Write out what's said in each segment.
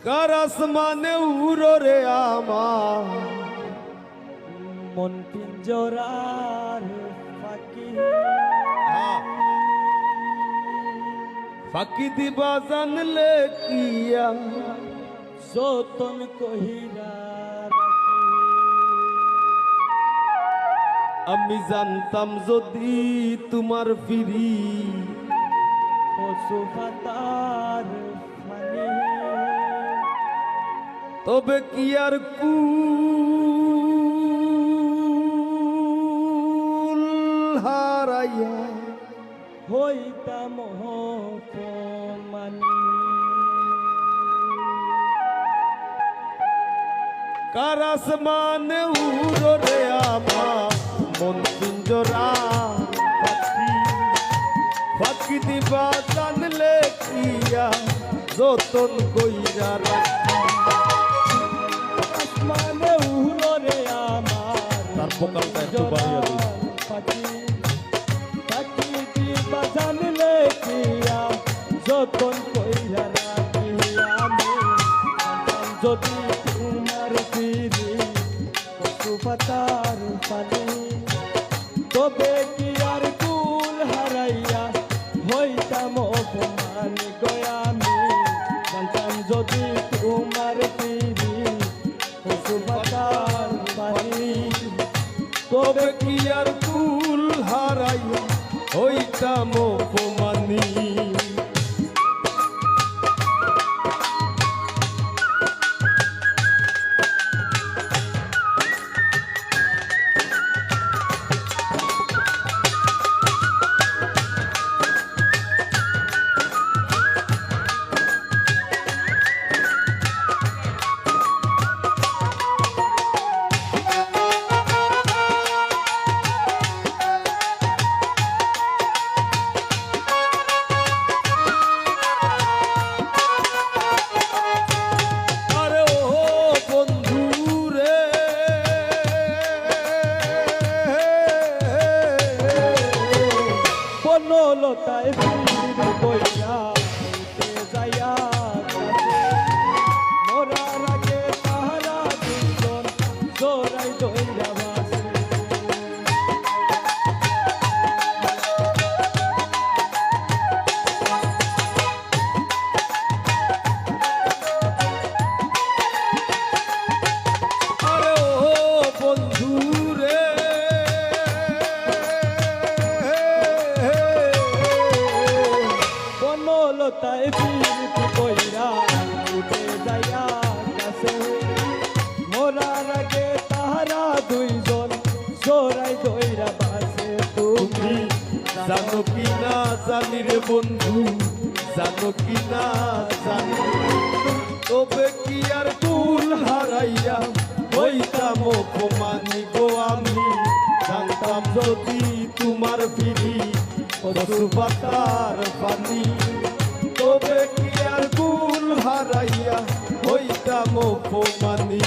কার আসমানে উড়ো রে আমার মন পিঞ্জরার ফাঁকি ফাঁকি দিবা জানলে কিয়া যতন কহিরা আমি জানতাম যদি তোমার ফিরি পশু পাতার ফানি তবে কি আর কুল হারাইয়া হইতাম অপমানী কার আসমানে উড়ো রে আমার মন পিঞ্জরা পাখি ফাঁকি দিবা জানলে কিয়া যতন কইরা রাখি আসমানে উড়ো রে আমার তার ভোকালটা একটু বাড়িয়ে দিই। পাখি পাখি দিবা জানলে কিয়া যতন কইরা রাখি আমি যদি তোমার ফিরি পশু পাতার পানি তবে কি আর কুল হারাইয়া হইতাম অপমান গয়ামি জানতাম যদি তোমার ফিরি পশু পাতার পানি তবে কি আর কুল হারাইয়া হইতাম অপমানী বনলতায় ফির বইয়া উঠে যাইয়া কাছে মরার আগে তাহারা দুজন জোড়াই দইরা বাসে আরে ও বন্ধু রে বনলতায় ফির বইয়া উঠে যাইয়া কাছে মরার আগে তাহারা দুইজন জোড়াই দইরা বাসে তুমি জানো কি না জানি রে বন্ধু জানো কি না জানি তবে কি আর কুল হারাইয়া হইতাম অপমানী গো আমি জানতাম যদি তোমার ফিরি পশু পাতার পানি তবে কি আর কুল হারাইয়া হইতাম অপমানী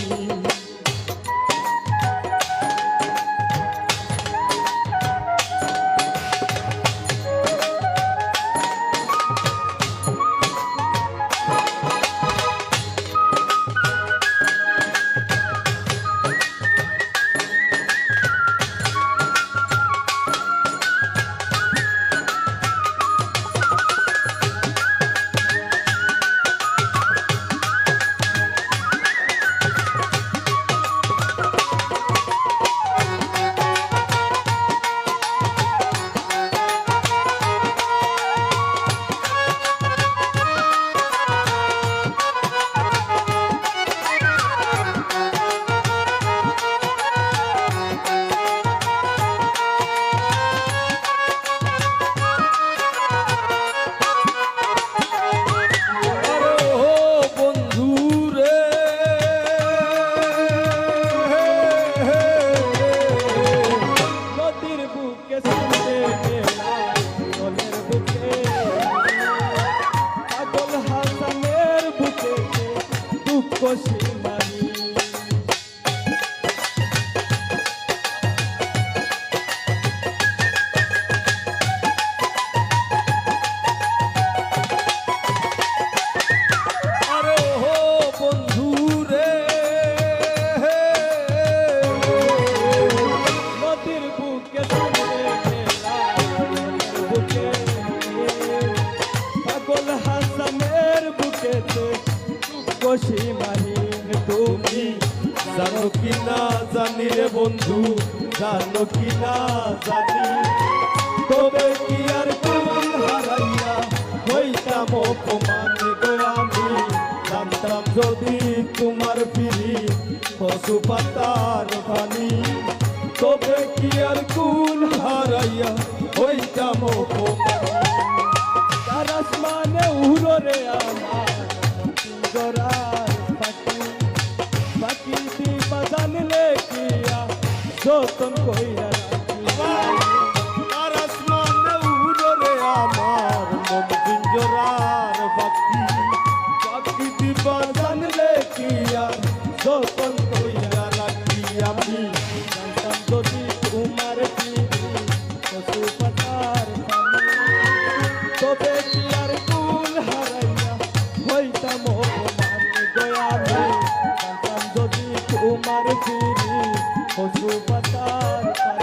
সীমাহীন তুমি জানো কি না জানি রে বন্ধু, জানো কি না জানি, তবে কি আর কুল হারাইয়া হইতাম অপমান গো আমি। জানতাম যদি তোমার ফিরি পশু পাতার পানি, তবে কি আর কুল হারাইয়া হইতাম অপমান। তার আসমানে উড়রে আমার পিঞ্জরার পাখি, পাখি দিবা জানলে কিয়া যতন কইরা রাখি। আর আসমানে উড়রে আমার মন পিঞ্জরার পাখি, পাখি দিবা জানলে কি আর যতন কইরা রাখি আমি। জানতাম যদি তোমার পিড়ি পশু পাতার পানি, তবে কি আর কুল হারাইয়া হইতাম অপমান দয়ালে। জানতাম যদি তোমার পিড়ি পশু পাতার পানি।